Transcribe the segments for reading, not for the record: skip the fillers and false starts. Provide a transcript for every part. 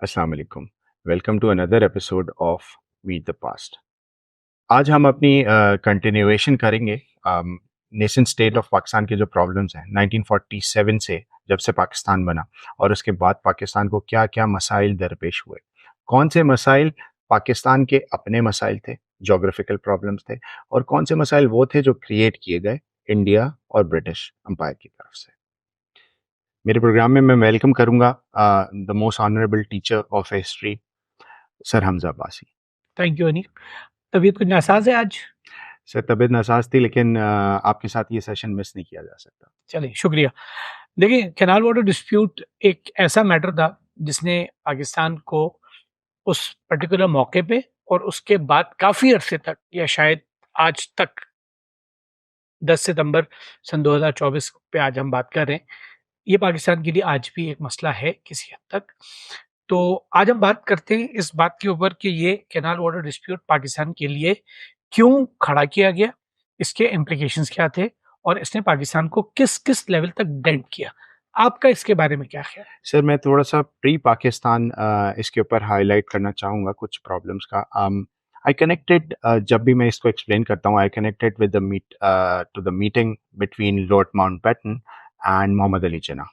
अस्सलाम वालेकुम। Welcome to another episode of meet the past. आज हम अपनी कंटिन्यूएशन करेंगे नेशन स्टेट ऑफ पाकिस्तान के जो प्रॉब्लम्स हैं 1947 से, जब से पाकिस्तान बना और उसके बाद पाकिस्तान को क्या क्या मसाइल दरपेश हुए। कौन से मसाइल पाकिस्तान के अपने मसाइल थे, जोग्राफिकल प्रॉब्लम्स थे, और कौन से मसाइल वो थे जो क्रिएट किए गए इंडिया और ब्रिटिश अम्पायर की तरफ से। मेरे प्रोग्राम में मैं वेलकम करूंगा the most honourable teacher of history, sir Hamza Abbasi. Thank you Aneek. तबीयत कुछ नासाज है आज? सर तबीयत नासाज थी, लेकिन आपके साथ ये सेशन मिस नहीं किया जा सकता। चलिए, शुक्रिया। देखिए, कैनाल वाटर डिस्प्यूट एक ऐसा मैटर था जिसने पाकिस्तान को उस पर्टिकुलर मौके पे और उसके बाद काफ़ी अरसे तक, या शायद आज तक, 10 सितंबर सन 2024 पे आज हम बात कर रहे हैं, ये पाकिस्तान के लिए आज भी एक मसला है किसी हद तक। तो आज हम बात करते हैं इस बात के ऊपर कि ये कैनाल वाटर डिस्प्यूट पाकिस्तान के लिए क्यों खड़ा किया गया, इसके इम्प्लीकेशंस क्या थे और इसने पाकिस्तान को किस किस लेवल तक डेंट किया। आपका इसके बारे में क्या ख्याल है? सर मैं थोड़ा सा प्री पाकिस्तान इसके ऊपर हाईलाइट करना चाहूँगा कुछ प्रॉब्लम्स का। आई कनेक्टेड, जब भी मैं इसको एक्सप्लेन करता हूँ, I connected with the to the meeting between Lord Mountbatten and Mohammad Ali Jinnah.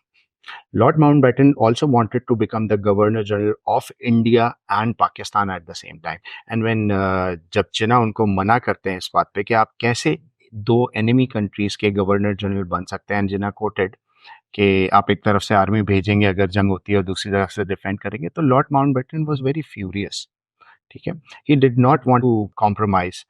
Lord Mountbatten also wanted to become the Governor General of India and Pakistan at the same time. And when जब जिन्ना उनको मना करते हैं इस बात पे कि आप कैसे दो एनिमी कंट्रीज के गवर्नर जनरल बन सकते हैं, जिन्ना कोटेड कि आप एक तरफ से आर्मी भेजेंगे अगर जंग होती है और दूसरी तरफ से डिफेंड करेंगे, तो Lord Mountbatten was very furious. ठीक है, he did not want to compromise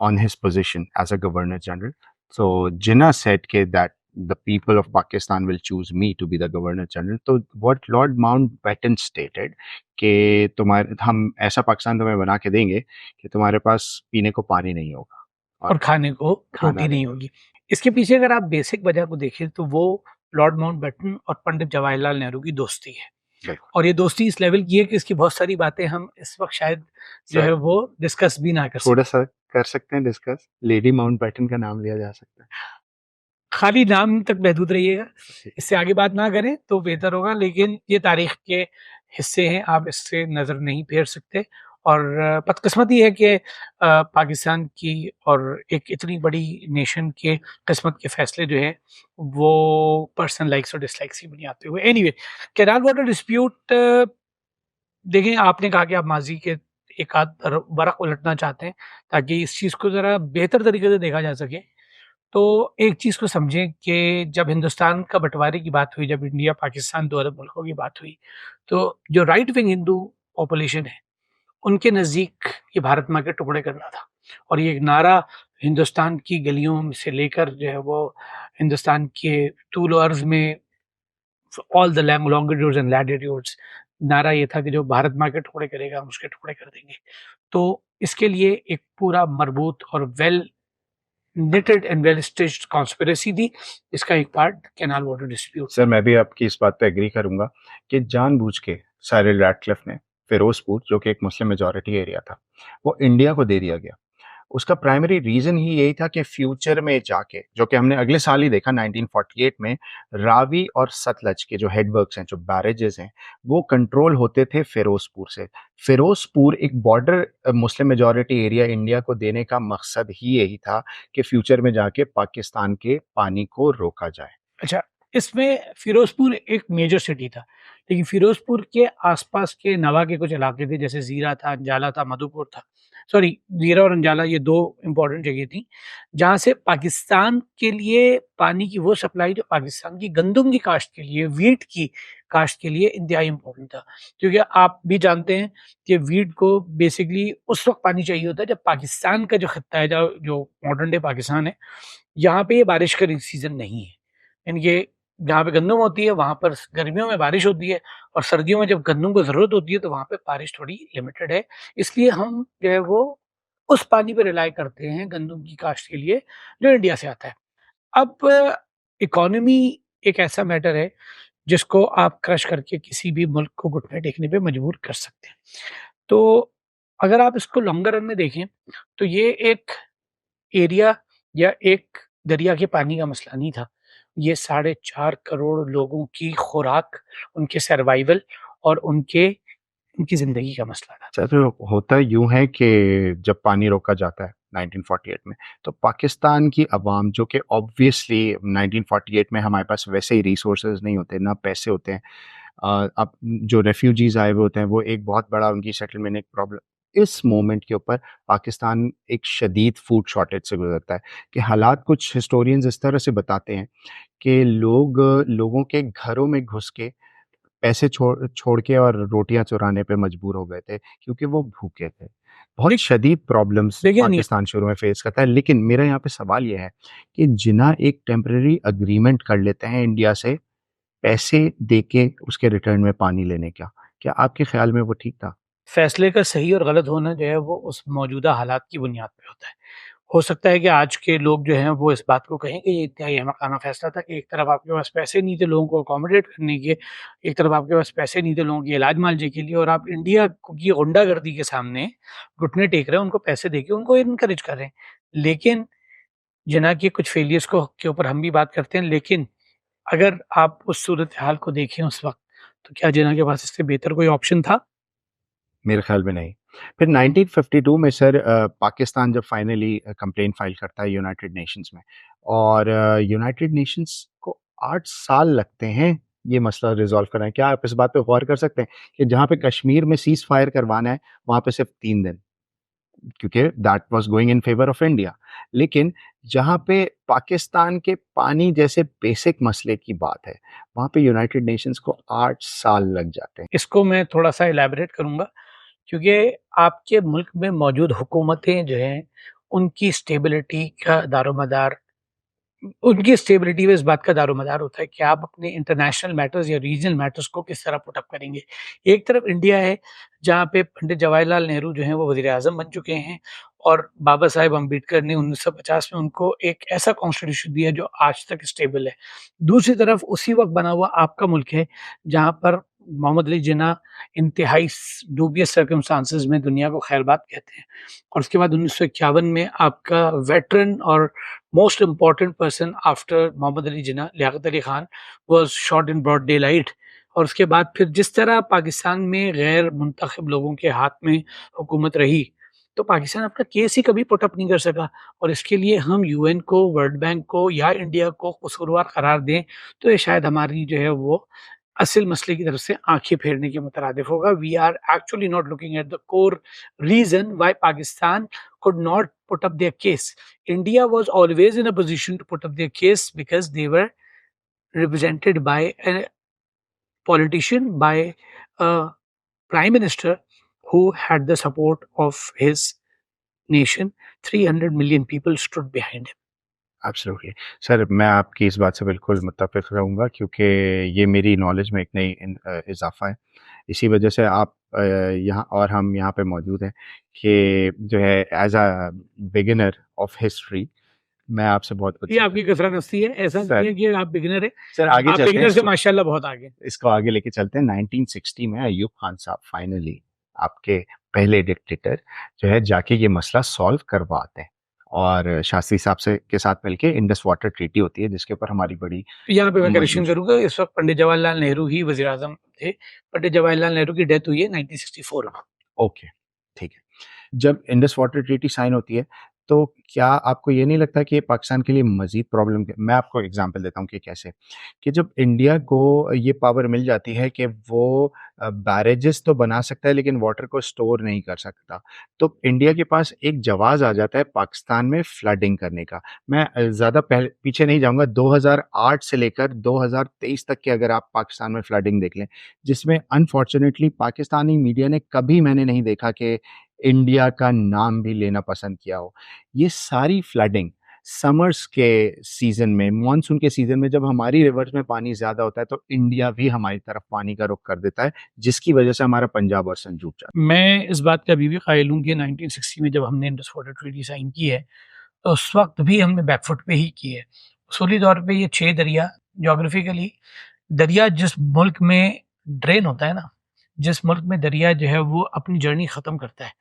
on his position as a governor general. So Jinnah said के that the people of Pakistan will choose me to be the governor general. तो what Lord Mountbatten stated कि तुम्हारे हम ऐसा पाकिस्तान तुम्हें बना के देंगे कि तुम्हारे पास पीने को पानी नहीं होगा और और खाने को खाना रोटी नहीं नहीं होगा। होगी। इसके पीछे अगर आप बेसिक वजह को देखें तो वो लॉर्ड माउंटबेटन और पंडित जवाहरलाल नेहरू की दोस्ती है। बिल्कुल और ये दोस्ती इस लेवल की है कि इसकी बहुत सारी बातें हम इस वक्त शायद जो सर, है वो डिस्कस भी ना कर थोड़ा सकें। सा कर सकते हैं डिस्कस। लेडी माउंटबेटन का नाम लिया जा सकता है। खाली नाम तक महदूद रहिएगा, सही। इससे आगे बात ना करें तो बेहतर होगा, लेकिन ये तारीख के हिस्से हैं, आप इससे नज़र नहीं फेर सकते। और बदकिस्मती है कि पाकिस्तान की और एक इतनी बड़ी नेशन के किस्मत के फैसले जो हैं वो पर्सनल लाइक्स और डिसलाइक्स की बुनियाद पे हुए। एनीवे, कैनाल वाटर डिस्प्यूट, देखिए, आपने कहा कि आप माजी के एक आध बरक उलटना चाहते हैं ताकि इस चीज़ को ज़रा बेहतर तरीके से देखा जा सके। तो एक चीज़ को समझें कि जब हिंदुस्तान का बँटवारे की बात हुई, जब इंडिया पाकिस्तान 2 अलग मुल्कों की बात हुई, तो जो राइट विंग हिंदू पॉपुलेशन है, उनके नज़दीक ये भारत माँ के टुकड़े करना था। और ये एक नारा हिंदुस्तान की गलियों में से लेकर जो है वो हिंदुस्तान के तूल और अर्ज़ में all the longitudes and latitudes, नारा ये था कि जो भारत माँ के टुकड़े करेगा, हम उसके टुकड़े कर देंगे। तो इसके लिए एक पूरा मरबूत और well knitted and well stitched conspiracy थी। इसका एक part canal water dispute sir था। मैं भी आपकी इस बात पे एग्री करूंगा कि जानबूझ के साइरिल रैटक्लिफ ने फिरोजपुर, जो कि एक मुस्लिम मेजॉरिटी एरिया था, वो इंडिया को दे दिया गया। उसका प्राइमरी रीजन ही यही था कि फ्यूचर में जाके, जो कि हमने अगले साल ही देखा 1948 में, रावी और सतलज के जो हेडवर्क्स हैं, जो बैरेजेस हैं, वो कंट्रोल होते थे फिरोजपुर से। फिरोजपुर एक border Muslim majority area India को देने का मकसद ही यही था कि फ्यूचर में जाके पाकिस्तान के पानी को रोका जाए। अच्छा, इसमें फ़िरोज़पुर एक मेजर सिटी था, लेकिन फ़िरोज़पुर के आस-पास के नवा के कुछ इलाके थे, जैसे ज़ीरा था, अंजाला था, मधुपुर था। सॉरी, ज़ीरा और अंजाला ये 2 इम्पोर्टेंट जगह थी, जहाँ से पाकिस्तान के लिए पानी की वो सप्लाई जो पाकिस्तान की गंदम की काश्त के लिए, व्हीट की काश्त के लिए इंतहाई इम्पोर्टेंट था। क्योंकि आप भी जानते हैं कि व्हीट को बेसिकली उस वक़्त पानी चाहिए होता है जब पाकिस्तान का जो खित्ता है, जो मॉडर्न डे पाकिस्तान है, यहाँ पे ये बारिश का सीज़न नहीं है। यानी कि जहाँ पे गंदम होती है वहाँ पर गर्मियों में बारिश होती है, और सर्दियों में जब गंदम को ज़रूरत होती है तो वहाँ पे बारिश थोड़ी लिमिटेड है। इसलिए हम जो है वो उस पानी पे रिलाय करते हैं गंदम की काश्त के लिए, जो इंडिया से आता है। अब इकोनॉमी एक ऐसा मैटर है जिसको आप क्रश करके किसी भी मुल्क को घुटने टेकने पे मजबूर कर सकते हैं। तो अगर आप इसको लॉन्गर रन में देखें तो ये एक एरिया या एक दरिया के पानी का मसला नहीं था। ये 4.5 करोड़ लोगों की खुराक, उनके सर्वाइवल और उनके उनकी ज़िंदगी का मसला था। सर, होता यूँ है कि जब पानी रोका जाता है 1948 में, तो पाकिस्तान की अवाम जो कि ऑब्वियसली 1948 में हमारे पास वैसे ही रिसोर्सेज़ नहीं होते, ना पैसे होते हैं। अब जो रेफ्यूजीज़ आए हुए होते हैं, वो एक बहुत बड़ा उनकी सेटलमेंट एक प्रॉब्लम, इस मोमेंट के ऊपर पाकिस्तान एक शदीद फूड शॉर्टेज से गुज़रता है कि हालात कुछ हिस्टोरियंस इस तरह से बताते हैं कि लोगों के घरों में घुस के पैसे छोड़ छोड़ के और रोटियाँ चुराने पे मजबूर हो गए थे क्योंकि वो भूखे थे। बहुत देख शदीद प्रॉब्लम्स देखिए अनिल, पाकिस्तान शुरू में फेस करता है, लेकिन मेरा यहाँ पे सवाल ये है कि जिन्ना एक टेम्परेरी एग्रीमेंट कर लेते हैं इंडिया से पैसे देके उसके रिटर्न में पानी लेने का, क्या आपके ख़्याल में वो ठीक था? फैसले का सही और गलत होना जो है वो उस मौजूदा हालात की बुनियाद पे होता है। हो सकता है कि आज के लोग जो हैं वो इस बात को कहें कि ये इंतहाई अहमकाना फैसला था कि एक तरफ आपके पास पैसे नहीं थे लोगों को अकोमोडेट करने के, एक तरफ आपके पास पैसे नहीं थे लोगों के इलाज मुआवजे के लिए और आप इंडिया की गुंडागर्दी के सामने घुटने टेक रहे हैं, उनको पैसे देके उनको इनकरेज कर रहे हैं। लेकिन जिन्ना के कुछ फेलियर्स को के ऊपर हम भी बात करते हैं, लेकिन अगर आप उस सूरत-हाल को देखें उस वक़्त, तो क्या जिन्ना के पास इससे बेहतर कोई ऑप्शन था? मेरे ख़्याल में नहीं। फिर 1952 में सर पाकिस्तान जब फाइनली कंप्लेंट फाइल करता है यूनाइटेड नेशंस में और यूनाइटेड नेशंस को 8 साल लगते हैं ये मसला रिज़ॉल्व कराने। क्या आप इस बात पे गौर कर सकते हैं कि जहाँ पे कश्मीर में सीज़ फायर करवाना है, वहाँ पे सिर्फ़ 3 दिन, क्योंकि that was going in favour of India. लेकिन जहाँ पे पाकिस्तान के पानी जैसे बेसिक मसले की बात है, वहाँ पे यूनाइटेड नेशंस को 8 साल लग जाते हैं। इसको मैं थोड़ा-सा इलैबोरेट करूँगा क्योंकि आपके मुल्क में मौजूद हुकूमतें जो हैं, उनकी स्टेबिलिटी का दारोमदार उनकी स्टेबिलिटी पे इस बात का दारोमदार होता है कि आप अपने इंटरनेशनल मैटर्स या रीजनल मैटर्स को किस तरह पुट अप करेंगे। एक तरफ इंडिया है, जहाँ पे पंडित जवाहरलाल नेहरू जो हैं वो वज़ीर-ए-आज़म बन चुके हैं और बाबा साहेब अम्बेडकर ने 1950 में उनको एक ऐसा कॉन्स्टिट्यूशन दिया जो आज तक स्टेबल है। दूसरी तरफ उसी वक़्त बना हुआ आपका मुल्क है, जहाँ पर मोहम्मद अली जिन्ना इंतहाई डूबियस सर्कमस्टांसेस में दुनिया को खैरबाद कहते हैं और उसके बाद 1951 में आपका वेटरन और most important person after Mohammad Ali Jinnah, Liaquat Ali Khan was shot in broad daylight और उसके बाद फिर जिस तरह पाकिस्तान में गैर मुंतखब लोगों के हाथ में हुकूमत रही, तो पाकिस्तान अपना केस ही कभी पुट अप नहीं कर सका और इसके लिए हम यूएन को, वर्ल्ड बैंक को या इंडिया को कसूरवार करार दें, तो ये शायद हमारी जो है वो असल मसले की तरफ से आँखें फेरने के मुतरादिफ होगा। We are actually not looking at the core reason why Pakistan could not put up their case. India was always in a position to put up their case because they were represented by a politician, by a prime minister who had the support of his nation. 300 million people stood behind him. Absolutely. Sir, मैं आपकी इस बात से बिल्कुल मुत्तफ़िक़ रहूँगा क्योंकि ये मेरी नॉलेज में एक नई इज़ाफ़ा है। इसी वजह से आप यहाँ और हम यहाँ पे मौजूद हैं कि जो है as a beginner of history मैं आपसे बहुत कुछ ये सीखा। आपकी कसरत-नस्ती है, ऐसा नहीं सर है कि आप बिगिनर हैं। सर आगे आप चलते हैं बिगिनर से माशाल्लाह बहुत आगे हैं। इसको आगे लेके चलते हैं। 1960 में अय्यूब खान साहब फाइनली आपके पहले डिक्टेटर जो है जाके ये मसला सॉल्व करवाते हैं और शास्त्री साहब से के साथ मिलके इंडस वाटर ट्रीटी होती है जिसके ऊपर हमारी बड़ी यहाँ पे मैं करेक्शन मजबूत। करूँगा, इस वक़्त पंडित जवाहरलाल नेहरू ही वज़ीर-ए-आज़म थे। पंडित जवाहरलाल नेहरू की डेथ हुई है 1964 में। ओके, ठीक है। जब इंडस वाटर ट्रीटी साइन होती है, तो क्या आपको ये नहीं लगता कि ये पाकिस्तान के लिए मज़ीद प्रॉब्लम मैं आपको एग्ज़ाम्पल देता हूँ कि कैसे, कि जब इंडिया को ये पावर मिल जाती है कि वो बैरेजेस तो बना सकता है लेकिन वाटर को स्टोर नहीं कर सकता, तो इंडिया के पास एक जवाज़ आ जाता है पाकिस्तान में फ्लडिंग करने का। मैं ज़्यादा पीछे नहीं जाऊँगा, 2008 से लेकर 2023 तक के अगर आप पाकिस्तान में फ्लडिंग देख लें, जिसमें अनफॉर्च्यूनेटली पाकिस्तानी मीडिया ने कभी मैंने नहीं देखा कि इंडिया का नाम भी लेना पसंद किया हो। ये सारी फ्लडिंग समर्स के सीज़न में, मानसून के सीज़न में जब हमारी रिवर्स में पानी ज़्यादा होता है तो इंडिया भी हमारी तरफ पानी का रुख कर देता है, जिसकी वजह से हमारा पंजाब और संजू जूझ जाता मैं इस बात का अभी भी कायल हूँ कि 1960 में जब हमने इंडस वाटर ट्रीटी साइन की है, तो उस वक़्त भी हमने बैक फुट पे ही की है। उसूली तौर पे ये 6 दरिया ज्योग्राफिकली दरिया जिस मुल्क में ड्रेन होता है ना, जिस मुल्क में दरिया जो है वो अपनी जर्नी ख़त्म करता है,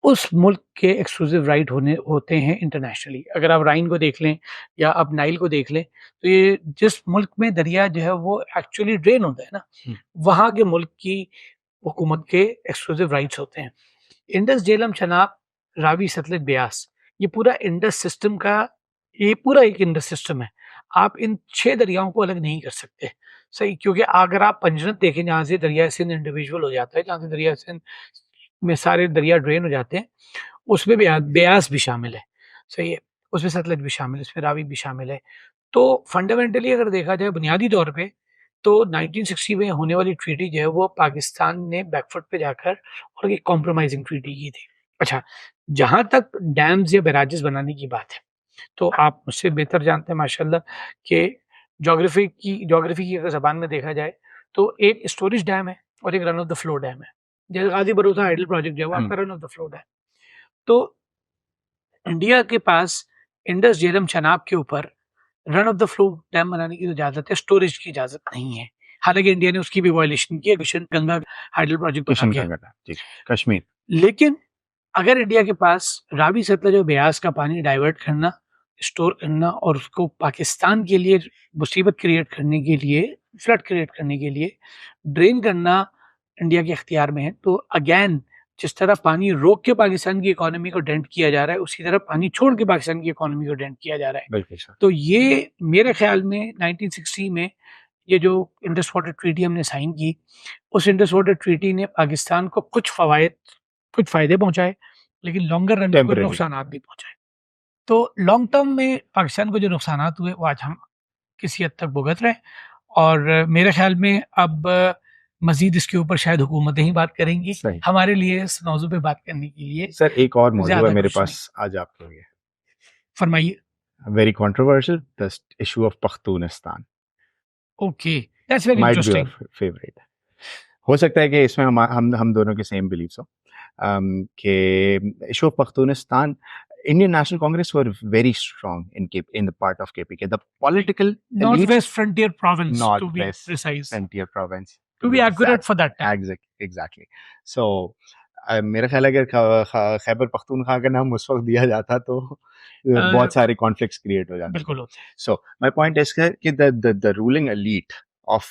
उस मुल्क के एक्सक्लूसिव राइट होते हैं इंटरनेशनली। अगर आप राइन को देख लें या आप नाइल को देख लें, तो ये जिस मुल्क में दरिया जो है वो एक्चुअली ड्रेन होता है ना, है। वहाँ के मुल्क की हुकूमत के एक्सक्लूसिव राइट्स होते हैं। इंडस, झेलम, चनाब, रावी, सतलज, ब्यास, ये पूरा इंडस सिस्टम का, ये पूरा एक इंडस सिस्टम है। आप इन 6 दरियाओं को अलग नहीं कर सकते, सही, क्योंकि अगर आप पंजरत देखें जहाँ से दरिया सिंध इंडिविजुअल हो जाता है, जहाँ से दरिया सिंध में सारे दरिया ड्रेन हो जाते हैं, उसमें ब्यास भी शामिल है, सही है, उसमें सतलज भी शामिल है, उसमें रावी भी शामिल है। तो फंडामेंटली अगर देखा जाए बुनियादी तौर पे, तो 1960 में होने वाली ट्रीटी जो है वो पाकिस्तान ने बैकफुट पे जाकर और एक कॉम्प्रोमाइजिंग ट्रीटी की थी। अच्छा, जहाँ तक डैम्स या बैराजेस बनाने की बात है, तो आप मुझसे बेहतर जानते हैं माशाल्लाह कि ज्योग्राफी की अगर ज़बान में देखा जाए, तो एक स्टोरेज डैम है और एक run of the flow dam है। जैसे गाज़ी बरूथा हाइडल प्रोजेक्ट जो है वो हुँ, आपका run of the flow dam. तो इंडिया के पास इंडस, झेलम, चनाब के ऊपर run of the flow dam बनाने की तो इजाज़त है, स्टोरेज की इजाज़त नहीं है। हालाँकि इंडिया ने उसकी भी वायलेशन की है, किशन गंगा हाइडल प्रोजेक्ट बना किशन के। गंगा डैम, जी, कश्मीर। लेकिन अगर इंडिया के पास रावी, सतलज और ब्यास का पानी डाइवर्ट करना, स्टोर करना और उसको पाकिस्तान के लिए मुसीबत क्रिएट करने के लिए, फ्लड क्रिएट करने के लिए ड्रेन करना इंडिया के इख्तियार में है, तो अगेन जिस तरह पानी रोक के पाकिस्तान की इकोनॉमी को डेंट किया जा रहा है, उसी तरह पानी छोड़ के पाकिस्तान की इकोनॉमी को डेंट किया जा रहा है। बिल्कुल सर। तो ये मेरे ख्याल में 1960 में ये जो इंडस वाटर ट्रीटी हमने साइन की, उस इंडस वाटर ट्रीटी ने पाकिस्तान को कुछ फ़ायदे पहुँचाए, लेकिन लॉन्गर रन में कुछ टेम्परेरी। नुकसानात भी पहुँचाए। तो लॉन्ग टर्म में पाकिस्तान को जो नुकसानात हुए, वो आज हम किसी हद तक भुगत रहे हैं, और मेरे ख्याल में अब मज़ीद इसके ऊपर शायद हुकूमतें ही बात करेंगी। सही। हमारे लिए इस मौज़ू पे बात करने के लिए सर एक और मौज़ू है ज़्यादा मेरे कुछ नहीं। पास आज आपके लिए। फरमाइए। Very controversial, the issue of Pakhtunistan okay, that's very might be interesting. Your favourite. हो सकता है कि इसमें हम दोनों के सेम बिलीव्स हो, कि issue of Pakhtunistan, Indian National Congress were very strong in the part of KPK. The political elite, Northwest Frontier Province, to be Northwest precise. Frontier Province, To be accurate for that time. exactly. So मेरा ख्याल है अगर खैबर पख्तूनख्वा का नाम उस वक्त दिया जाता तो बहुत सारे कॉन्फ्लिक्ट्स क्रिएट हो जाते। बिल्कुल होते हैं। So my point is कि the ruling elite of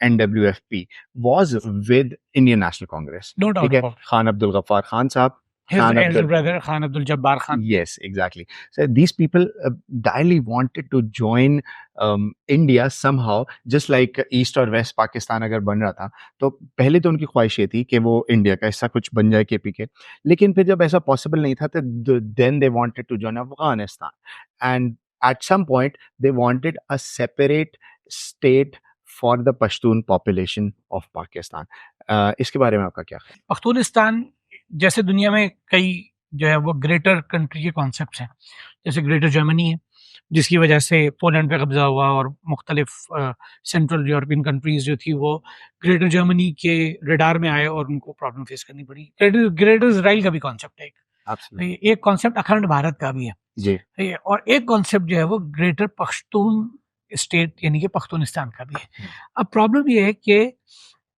NWFP was with Indian National Congress. No doubt ठीक है, about it. खान अब्दुल गफ्फार खान साहब, His Khan elder Abdul, brother Khan Abdul Jabbar Khan. yes, exactly. So these people direly wanted to join India somehow, just like east और waste Pakistan अगर बन रहा था, तो पहले तो उनकी ख्वाहिश ये थी कि वो इंडिया का हिस्सा कुछ बन जाए केपीके, लेकिन फिर जब ऐसा पॉसिबल नहीं था तो then they wanted to join Afghanistan, and at some point they wanted a separate state for the Pashtun population of Pakistan. इसके बारे में आपका क्या ख्याल? पख्तूनिस्तान जैसे दुनिया में कई जो है वो ग्रेटर कंट्री के कॉन्सेप्ट्स हैं, जैसे ग्रेटर जर्मनी है, जिसकी वजह से पोलैंड पे कब्जा हुआ और मुख्तलिफ सेंट्रल यूरोपियन कंट्रीज जो थी वो ग्रेटर जर्मनी के रडार में आए और उनको प्रॉब्लम फेस करनी पड़ी। ग्रेटर इसराइल का भी कॉन्सेप्ट है Absolutely. एक कॉन्सेप्ट अखंड भारत का भी है, जी, और एक कॉन्सेप्ट जो है वो ग्रेटर पख्तून स्टेट यानी कि पख्तूनिस्तान का भी है। अब प्रॉब्लम ये है कि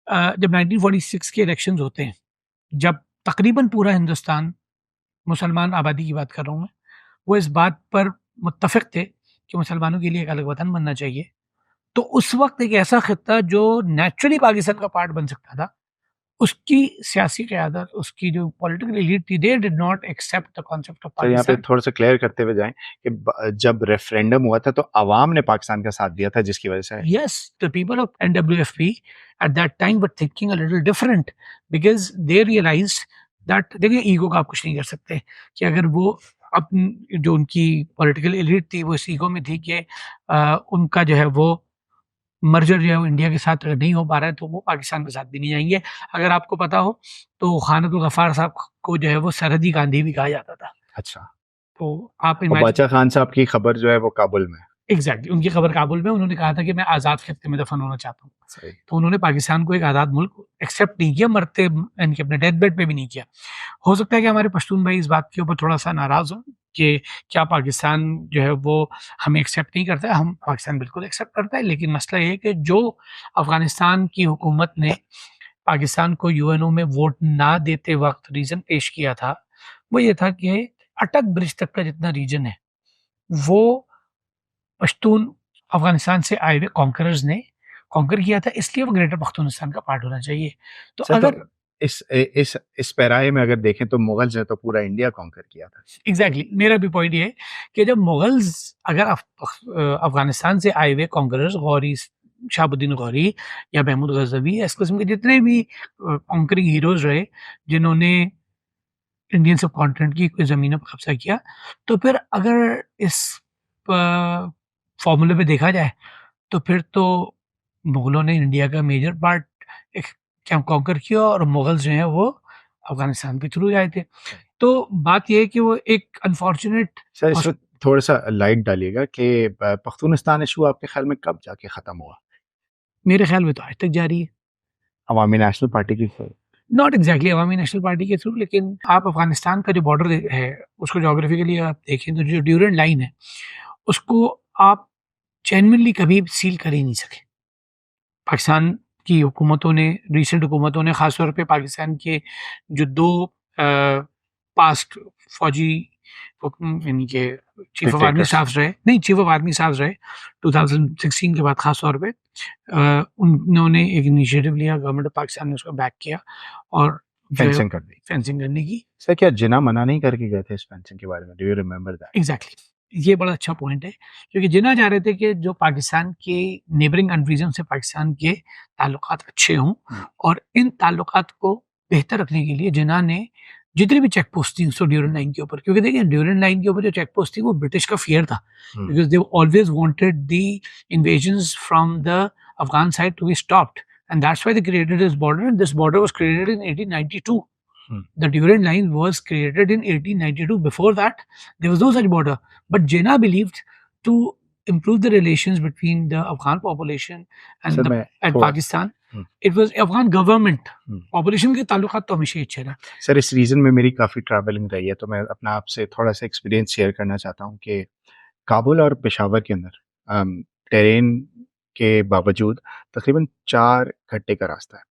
जब 1946 के इलेक्शंस होते हैं, जब तकरीबन पूरा हिंदुस्तान, मुसलमान आबादी की बात कर रहा हूँ मैं, वो इस बात पर मुत्तफ़िक़ थे कि मुसलमानों के लिए एक अलग वतन बनना चाहिए, तो उस वक़्त एक ऐसा ख़ित्ता जो नेचुरली पाकिस्तान का पार्ट बन सकता था, उसकी सियासी क़यादत, उसकी जो पॉलिटिकल एलीट थी, they did not accept the concept of तो यहाँ पे पाकिस्तान। थोड़ा सा क्लियर करते हुए जाएं कि जब रेफरेंडम हुआ था तो अवाम ने पाकिस्तान का साथ दिया था, जिसकी वजह से Yes, the people of NWFP at that time were thinking a little different because they realized that देखिए ईगो का आप कुछ नहीं कर सकते कि अगर वो अपनी जो उनकी पॉलिटिकल एलिट थी वो इस ईगो में थी कि उनका जो है वो मर्जर जो है वो इंडिया के साथ अगर नहीं हो पा रहा है तो वो पाकिस्तान के साथ भी नहीं जाएंगे। अगर आपको पता हो तो खान अब्दुल गफ्फार साहब को जो है वो सरहदी गांधी भी कहा जाता था। अच्छा, तो आप और बादशाह खान साहब की खबर जो है वो काबुल में। एग्जैक्टली उनकी खबर काबुल में, उन्होंने कहा था कि मैं आज़ाद खित्ते में दफन होना चाहता हूँ। सही। तो उन्होंने पाकिस्तान को एक आज़ाद मुल्क एक्सेप्ट नहीं किया, मरते यानी कि अपने डेथ बेड पे भी नहीं किया। हो सकता है कि हमारे पश्तून भाई इस बात के ऊपर थोड़ा सा नाराज़ हों कि क्या पाकिस्तान जो है वो हमें एक्सेप्ट नहीं करता है। हम पाकिस्तान बिल्कुल एक्सेप्ट करता है, लेकिन मसला ये है कि जो अफ़गानिस्तान की हुकूमत ने पाकिस्तान को यूएनओ में वोट ना देते वक्त रीज़न पेश किया था, वो ये था कि अटक ब्रिज तक का जितना रीजन है वो पश्तून अफ़गानिस्तान से आए हुए कॉन्करर्स ने कॉन्कर किया था, इसलिए वो ग्रेटर पख्तूनिस्तान का पार्ट होना चाहिए। तो सर तो अगर इस पैराए में अगर देखें तो मुगल्स ने तो पूरा इंडिया कॉन्कर किया था। एग्ज़ैक्टली मेरा भी पॉइंट ये है कि जब मुगल्स अगर अफ़गानिस्तान से आए हुए कॉन्करर्स गौरी, शहाबुद्दीन गौरी या महमूद गज़नवी, इस किस्म के जितने भी कॉन्करिंग हीरोज़ रहे, जिन्होंने इंडियन सबकॉन्टिनेंट की कोई ज़मीनों पर कब्ज़ा किया, तो फिर अगर इस फ़ॉर्मूले पे देखा जाए, तो फिर तो मुग़लों ने इंडिया का मेजर पार्ट एक क्या कॉन्कर किया और मुग़ल्स जो हैं वो अफ़गानिस्तान के थ्रू आए थे। तो बात ये है कि वो एक अनफॉर्च्यूनेट सर हॉस इसमें थोड़ा-सा लाइट डालिएगा कि पख्तूनिस्तान इश्यू आपके ख़्याल में कब जाके ख़त्म हुआ? मेरे ख़्याल में तो आज तक जारी है। अवामी नेशनल पार्टी की not exactly Awami national party के थ्रू, लेकिन आप अफ़गानिस्तान का जो बॉर्डर है, उसको ज्योग्राफिकली आप देखें तो जो ड्यूरेंट लाइन है, उसको आप जेनुइनली कभी सील कर ही नहीं सके। पाकिस्तान की हुकूमतों ने, रिसेंट हुकूमतों ने, ख़ास तौर पे पाकिस्तान के जो 2 पास्ट फ़ौजी यानी कि chief of army dictators. Staffs रहे, नहीं चीफ़ ऑफ आर्मी स्टाफ्स रहे 2016 के बाद ख़ास तौर पे, उन्होंने एक इनिशिएटिव लिया, गवर्नमेंट ऑफ पाकिस्तान ने उसको बैक किया और जो है फेंसिंग कर दी। फेंसिंग करने की। सर क्या जिन्ना मना नहीं करके गए थे इस फेंसिंग के बारे में? Do you remember that? Exactly ये बड़ा अच्छा पॉइंट है, क्योंकि जिन्ना चाह रहे थे कि जो पाकिस्तान के नेबरिंग कंट्रीज़ से पाकिस्तान के ताल्लुकात अच्छे हों, और इन ताल्लुकात को बेहतर रखने के लिए जिन्ना ने जितनी भी चेक पोस्ट थी उसको ड्यूरेंट लाइन के ऊपर, क्योंकि देखिए ड्यूरेंट लाइन के ऊपर जो चेक पोस्ट थी वो ब्रिटिश का फ़ियर था, because they always wanted the invasions from the Afghan side to be stopped, and that's why they created this border, and this border was created in 1892. The Durand Line was created in 1892. Before that, there was no such border. But Jinnah believed to improve the relations between the Afghan population and sir मैं and थोड़ा Pakistan. It was Afghan government. Hmm. Population के ताल्लुकात तो हमेशा ही अच्छे रहे। Sir इस reason में मेरी काफ़ी ट्रैवलिंग रही है, तो मैं अपना आपसे थोड़ा-सा एक्सपीरियंस शेयर करना चाहता हूँ कि काबुल और पेशावर के अंदर टेरेन के बावजूद तकरीबन 4 घंटे का रास्ता है।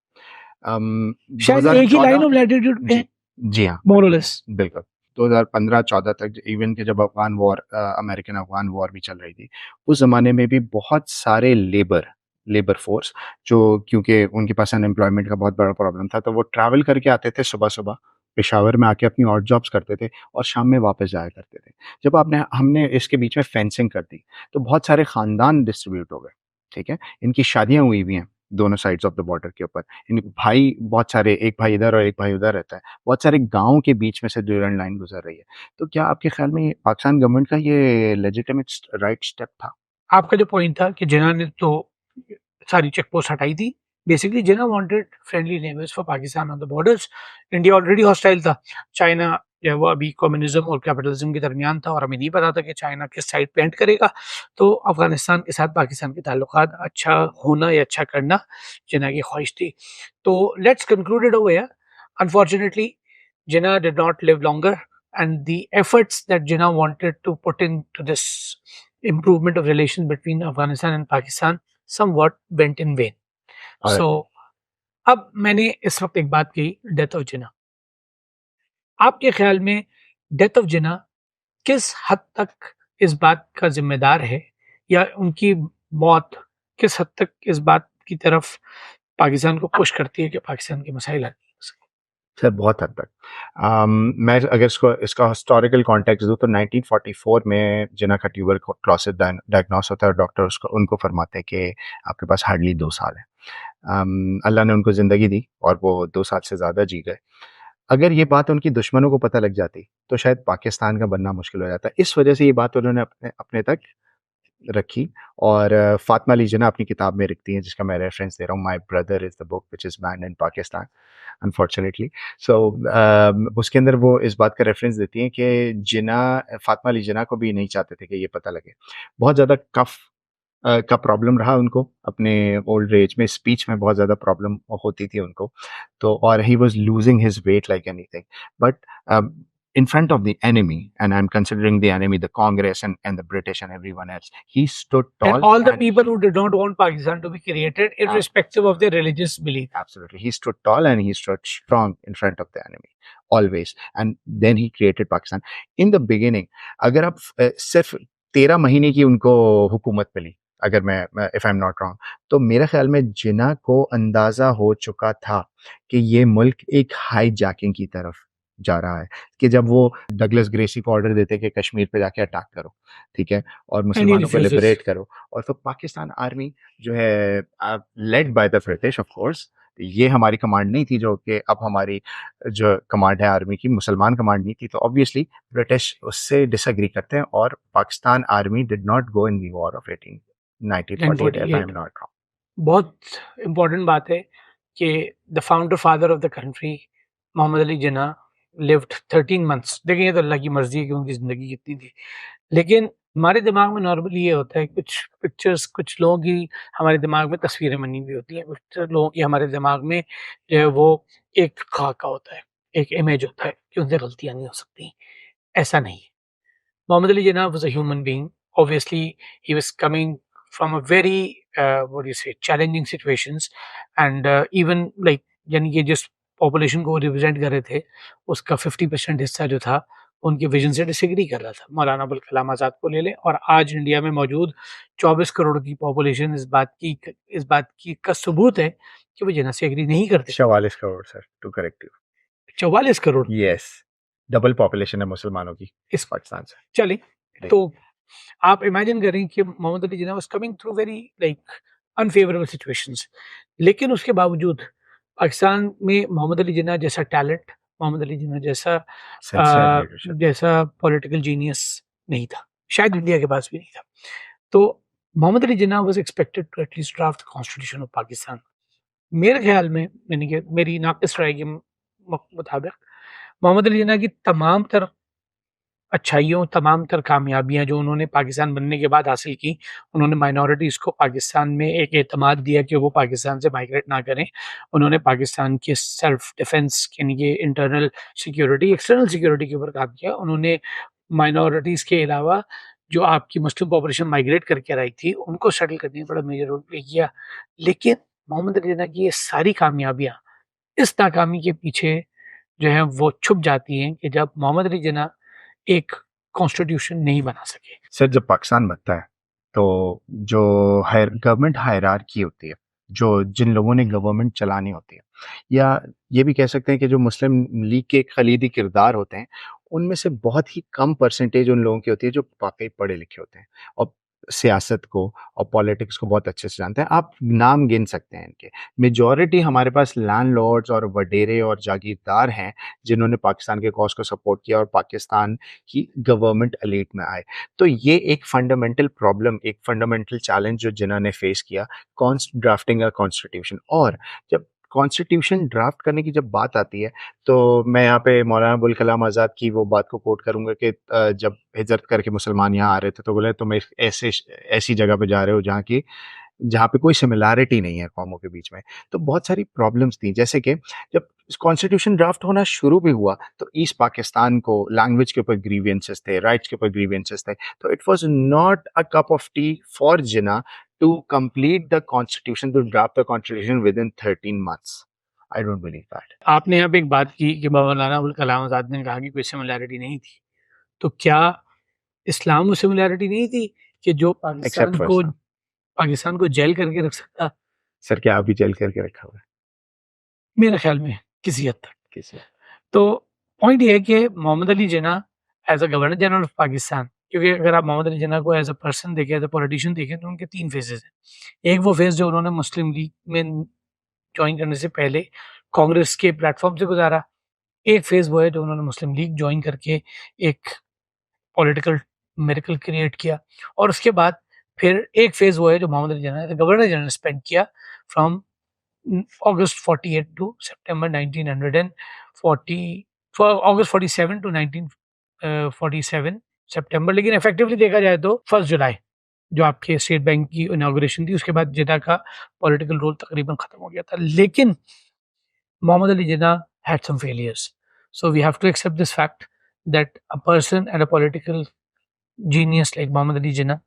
शायद एक ही 2014 लाइन ऑफ लैटिट्यूड पे जी, है, जी हाँ, मोर और लेस। बिल्कुल। 2015-14 तक इवन कि जब Afghan war American Afghan war भी चल रही थी, उस ज़माने में भी बहुत सारे लेबर फ़ोर्स जो क्योंकि उनके पास अनएम्प्लॉयमेंट का बहुत बड़ा प्रॉब्लम था, तो वो ट्रैवल करके आते थे सुबह-सुबह, पेशावर में आके अपनी ऑड जॉब्स करते थे और शाम में वापस जाया करते थे। जब हमने इसके बीच में फेंसिंग कर दी, तो बहुत सारे ख़ानदान डिस्ट्रीब्यूट हो गए, ठीक है? इनकी शादियाँ हुई भी हैं, दोनों साइड्स ऑफ द बॉर्डर के ऊपर। इन भाई बहुत सारे, एक भाई इधर और एक भाई उधर रहता है। बहुत सारे गाँव के बीच में से ड्यूरेंट लाइन गुज़र रही है। तो क्या आपके ख़्याल में पाकिस्तान गवर्नमेंट का ये लेजिटिमेट राइट स्टेप था? आपका जो पॉइंट था कि जिन्ना ने तो सारी चेक पोस्ट हटाई थी। Basically Jinnah wanted friendly neighbours for Pakistan on the borders. India already hostile था। चाइना जो है वो अभी कम्युनिज्म और कैपिटलिज्म के दरमियान था, और हमें नहीं पता था कि चाइना किस साइड पे एंड करेगा। तो अफगानिस्तान के साथ पाकिस्तान के ताल्लुकात अच्छा होना या अच्छा करना जिन्ना की ख्वाहिश थी। तो let's conclude it over here. Unfortunately Jinnah did not live longer, and the efforts that Jinnah wanted to put into this improvement of relations between Afghanistan and Pakistan somewhat went in vain. और So, अब मैंने इस वक्त एक बात कही, death of जिन्ना। आपके ख्याल में डेथ ऑफ जिन्ना किस हद तक इस बात का जिम्मेदार है, या उनकी मौत किस हद तक इस बात की तरफ पाकिस्तान को पुश करती है कि पाकिस्तान के मसाइल हल हो सकें? सर बहुत हद तक। मैं अगर इसका हिस्टोरिकल कॉन्टेक्स्ट दूँ तो 1944 में जिन्ना का ट्यूबरक्लोसिस डायग्नोस होता है और डॉक्टर उसको उनको फरमाते हैं कि आपके पास हार्डली 2 साल है। अल्लाह ने उनको ज़िंदगी दी और वो 2 साल से ज़्यादा जी गए। अगर ये बात उनकी दुश्मनों को पता लग जाती, तो शायद पाकिस्तान का बनना मुश्किल हो जाता। इस वजह से ये बात उन्होंने अपने अपने तक रखी और फातिमा अली जिन्ना अपनी किताब में लिखती हैं, जिसका मैं रेफरेंस दे रहा हूँ, my brother is the book which is banned in Pakistan unfortunately. So उसके अंदर वो इस बात का रेफरेंस देती हैं कि जिन्ना फातिमा अली जिन्ना को भी नहीं चाहते थे कि ये पता लगे। बहुत ज़्यादा कफ़ का प्रॉब्लम रहा उनको अपने ओल्ड एज में, स्पीच में बहुत ज़्यादा प्रॉब्लम होती थी उनको। तो और he was losing his weight like anything. But in front of the enemy, and I'm considering the enemy, the Congress and the British and everyone else, he stood And tall all the and people who did not want Pakistan to be created, irrespective of their religious belief. absolutely, he stood tall and he stood strong in front of the enemy always, and then he created Pakistan. In the beginning, अगर आप सिर्फ 13 महीने की उनको हुकूमत मिली, अगर मैं if I am not wrong, तो मेरे ख़्याल में जिन्ना को अंदाज़ा हो चुका था कि ये मुल्क एक हाईजैकिंग की तरफ जा रहा है, कि जब वो डगलस ग्रेसी को ऑर्डर देते कि कश्मीर पे जाके अटैक करो, ठीक है? और एंड ही मुसलमानों को रिफ्यूजेस। लिबरेट करो, और फिर पाकिस्तान आर्मी जो है led by the British of course, ये हमारी कमांड नहीं थी, जो कि अब हमारी जो कमांड है आर्मी की मुसलमान कमांड नहीं थी, तो ऑब्वियसली ब्रिटिश उससे डिसएग्री करते हैं, और Pakistan army did not go in the war of 1948 if I am 1948 not wrong. बहुत इम्पोर्टेंट बात है कि the founder father of the country Mohammad Ali Jinnah lived 13 months. देखिए, ये तो अल्लाह की मर्ज़ी है कि उनकी ज़िंदगी कितनी थी। लेकिन हमारे दिमाग में नॉर्मली ये होता है, कुछ पिक्चर्स कुछ लोगों की हमारे दिमाग में तस्वीरें बनी हुई होती हैं, कुछ लोगों की हमारे दिमाग में जो है वो एक खाका होता है, एक इमेज होता है कि उनसे गलतियाँ नहीं हो सकती। ऐसा नहीं है। Muhammad Ali Jinnah was a human being. Obviously, he was coming from a very what do you say, challenging situations, and even like यानी कि जिस पॉपुलेशन को रिप्रेजेंट कर रहे थे, उसका 50% हिस्सा जो था उनके विजन से डिसएग्री कर रहा था। मौलाना अबुल कलाम आज़ाद को ले लें, और आज इंडिया में मौजूद 24 करोड़ की पॉपुलेशन इस बात की का सबूत है कि वो जिन्ना से एग्री नहीं करते। 44 crore sir, to correct you. 44 crore yes, double population है मुसलमानों की इस पाकिस्तान से। चले राइट। तो आप इमेजिन करें कि Muhammad Ali Jinnah was coming through very like unfavourable situations, लेकिन उसके बावजूद पाकिस्तान में मोहम्मद अली जिन्ना जैसा टैलेंट, मोहम्मद अली जिन्ना जैसा सिंसियर लीडरशिप। पॉलिटिकल जीनियस नहीं था, शायद इंडिया के पास भी नहीं था। तो Muhammad Ali Jinnah was expected to at least draft constitution of Pakistan. मेरे ख्याल में, यानी कि मेरी नाक़िस राय के मुताबिक मोहम्मद अली जिन्ना की तमाम तर अच्छाइयों, तमाम तर कामयाबियाँ जो उन्होंने पाकिस्तान बनने के बाद हासिल की, उन्होंने माइनॉरिटीज़ को पाकिस्तान में एक एतमाद दिया कि वो पाकिस्तान से माइग्रेट ना करें। उन्होंने पाकिस्तान के सेल्फ डिफेंस यानी कि इंटरनल सिक्योरिटी, एक्सटर्नल सिक्योरिटी के ऊपर काम किया। उन्होंने माइनॉरिटीज़ के अलावा जो आपकी मुस्लिम पॉपुलेशन माइग्रेट करके आई थी, उनको सेटल करने में बड़ा मेजर रोल प्ले किया। लेकिन मोहम्मद अली जिन्ना की ये सारी कामयाबियाँ इस नाकामी के पीछे जो है वो छुप जाती हैं कि जब मोहम्मद अली जिन्ना एक कॉन्स्टिट्यूशन नहीं बना सके। सर, जब पाकिस्तान बनता है, तो जो गवर्नमेंट हायरार्की होती है, जो जिन लोगों ने गवर्नमेंट चलानी होती है, या ये भी कह सकते हैं कि जो मुस्लिम लीग के खलीदी किरदार होते हैं, उनमें से बहुत ही कम परसेंटेज उन लोगों की होती है जो वाकई पढ़े लिखे होते हैं और सियासत को और पॉलिटिक्स को बहुत अच्छे से जानते हैं। आप नाम गिन सकते हैं इनके। मेजॉरिटी हमारे पास लैंडलॉर्ड्स और वडेरे और जागीरदार हैं, जिन्होंने पाकिस्तान के कॉज को सपोर्ट किया और पाकिस्तान की गवर्नमेंट एलीट में आए। तो ये एक फंडामेंटल प्रॉब्लम, एक फंडामेंटल चैलेंज जो जिन्ना ने फेस किया, ड्राफ्टिंग अ कॉन्स्टिट्यूशन। और जब कॉन्स्टिट्यूशन ड्राफ्ट करने की जब बात आती है, तो मैं यहाँ पे मौलाना अबुल कलाम आज़ाद की वो बात को कोट करूँगा कि जब हिजरत करके मुसलमान यहाँ आ रहे थे, तो बोले तुम एक ऐसी जगह पे जा रहे हो जहाँ पे कोई सिमिलैरिटी नहीं है कौमों के बीच में। तो बहुत सारी प्रॉब्लम्स थी, जैसे कि जब कॉन्स्टिट्यूशन ड्राफ्ट होना शुरू भी हुआ, तो ईस्ट पाकिस्तान को लैंग्वेज के ऊपर ग्रीवियंसेस थे, राइट्स के ऊपर ग्रीवियंसेस थे। तो it was not a cup of tea for Jinnah to complete the constitution, to draft the constitution within 13 months. I don't believe that. आपने यहाँ पे एक बात की कि मौलाना अबुल कलाम आज़ाद ने कहा कि कोई सिमिलैरिटी नहीं थी। तो क्या इस्लाम में सिमिलैरिटी नहीं थी कि जो एक्सेप्ट फॉर इस्लाम। पाकिस्तान को जेल करके रख सकता? सर, क्या अभी जेल करके रखा हुआ है मेरे ख्याल में किसी हद तक। किसी? तो पॉइंट ये है कि Muhammad Ali Jinnah as a governor general of Pakistan, क्योंकि अगर आप मोहम्मद अली जिन्ना को एज़ अ पर्सन देखें, एज़ अ पॉलिटिशियन देखें, तो उनके 3 फेजेज़ हैं। एक वो फेज़ जो उन्होंने मुस्लिम लीग में जॉइन करने से पहले कांग्रेस के प्लेटफ़ॉर्म से गुज़ारा। एक फेज़ वो है जो उन्होंने मुस्लिम लीग जॉइन करके एक पॉलिटिकल मिरेकल क्रिएट किया, और उसके बाद फिर एक फेज़ वो है जो Muhammad Ali Jinnah as a governor general spend किया from August 48 to September 1940, August 47 to 1947 सितंबर। लेकिन इफेक्टिवली देखा जाए तो 1 जुलाई जो आपके स्टेट बैंक की इनॉग्रेशन थी, उसके बाद जिन्ना का पॉलिटिकल रोल तकरीबन खत्म हो गया था। लेकिन मोहम्मद अली जिन्ना had some failures, so we have to accept this fact that a person and a political genius like Mohammad Ali Jinnah,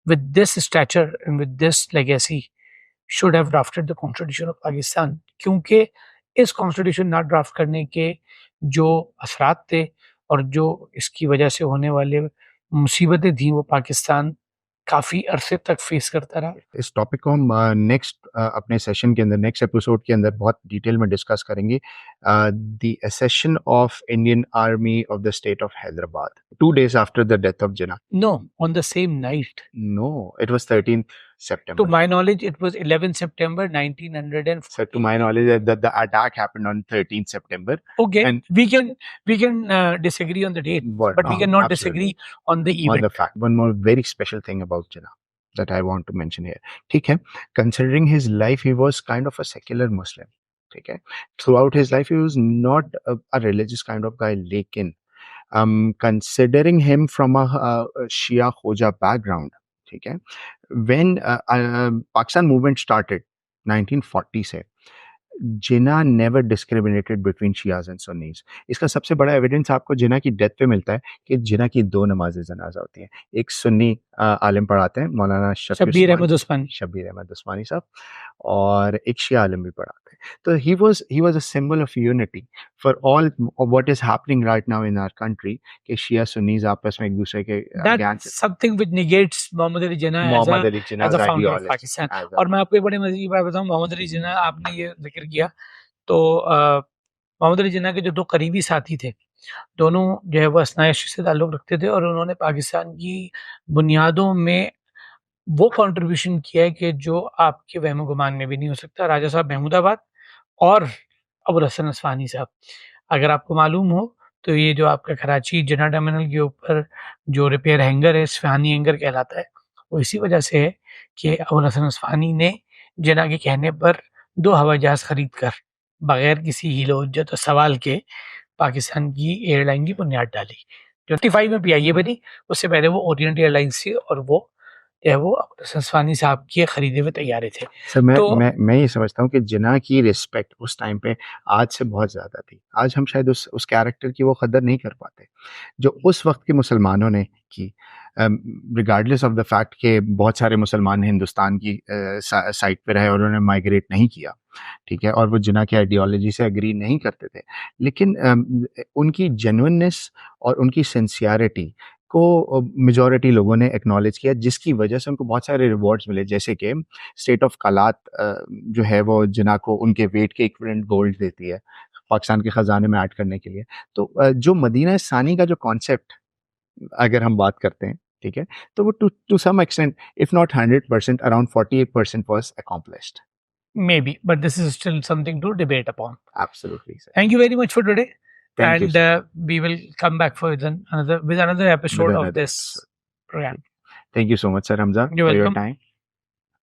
with this stature and with this legacy, should have drafted the constitution of Pakistan, क्योंकि इस constitution ना draft करने के जो असरात थे और जो इसकी वजह से होने वाले मुसीबतें थी, वो पाकिस्तान काफ़ी अरसे तक फेस करता रहा। इस टॉपिक को हम नेक्स्ट अपने सेशन के अंदर, नेक्स्ट एपिसोड के अंदर बहुत डिटेल में डिस्कस करेंगे। The accession of Indian army of the state of Hyderabad 2 days after the death of Jinnah. No, on the same night. No, it was 13th To September. my knowledge, it was 11 September 1940. So to my knowledge, the attack happened on 13th September. Okay, And we can disagree on the date, What? but we cannot Absolutely. disagree on the On event. the fact. One more very special thing about Jinnah that I want to mention here. ठीक है, considering his life, he was kind of a secular Muslim. ठीक है, throughout his life, he was not a religious kind of guy. लेकिन considering him from a Shia Khoja background, ठीक है, when Pakistan movement started 1940 से, Jinnah never discriminated between Shias and Sunnis. इसका सबसे बड़ा evidence आपको जिन्ना की डेथ पे मिलता है कि जिन्ना की 2 नमाज़ जनाजा होती हैं। एक सुन्नी आलिम पढ़ाते हैं, मौलाना शब्बीर अहमद उस्मानी साहब, और एक शिया आलिम भी पढ़ाते हैं। तो he was a symbol of unity for all what is happening right now in our country कि शिया सुन्नीज आपस में एक दूसरे के That's something which negates Mohammad Ali Jinnah as a founder of Pakistan. और मैं आपको एक बड़ी मजे की बात बताऊं, मोहम्मद अली जिन्ना, आपने ये जिक्र किया, तो मोहम्मद अली जिन्ना के जो 2 करीबी साथी थे, दोनों जो है वो असनाइश से ताल्लुक़ रखते थे और उन्होंने पाकिस्तान की बुनियादों में वो कंट्रीब्यूशन किया है कि जो आपके वहम गुमान में भी नहीं हो सकता। राजा साहब महमूदाबाद और अबुल हसन असफानी साहब, अगर आपको मालूम हो तो ये जो आपका कराची जिन्ना टर्मिनल के ऊपर जो रिपेयर हैंगर है, इस्फहानी हैंगर कहलाता है, वो इसी वजह से है कि अबुल हसन असफानी ने जिन्ना के कहने पर 2 हवाई जहाज़ खरीद कर बगैर किसी हीलो हुज्जत और सवाल के पाकिस्तान की एयरलाइन की बुनियाद डाली। जो 55 में पीआईए बनी, उससे पहले वो ओरिएंट एयरलाइंस थी और वो जो है वो अबुल हसन असफानी साहब के खरीदे हुए तैयारे थे। सर मैं ये समझता हूँ कि जिन्ना की रिस्पेक्ट उस टाइम पे आज से बहुत ज़्यादा थी। आज हम शायद उस कैरेक्टर की वो कदर नहीं कर पाते जो उस वक्त के मुसलमानों ने की। रिगार्डलेस ऑफ द फैक्ट कि बहुत सारे मुसलमान हिंदुस्तान की साइड पे रहे और उन्होंने माइग्रेट नहीं किया, ठीक है, और वो जिन्ना की आइडियोलॉजी से एग्री नहीं करते थे, लेकिन उनकी जेन्युइननेस और उनकी सिंसियरिटी को मेजॉरिटी लोगों ने एक्नॉलेज किया, जिसकी वजह से उनको बहुत सारे रिवॉर्ड्स मिले, जैसे कि स्टेट ऑफ कलात जो है वो जिन्ना को उनके वेट के इक्विवेलेंट गोल्ड देती है पाकिस्तान के ख़जाने में ऐड करने के लिए। तो जो मदीना सानी का जो कॉन्सेप्ट अगर हम बात करते हैं, ठीक है, तो वो to some extent if not 100%, around 48% was accomplished. Maybe, but this is still something to debate upon. Absolutely, sir. Thank you very much for today. Thank you, And sir. we will come back for another episode of this program. Thank you so much, Sir Hamza, You're for your welcome. time.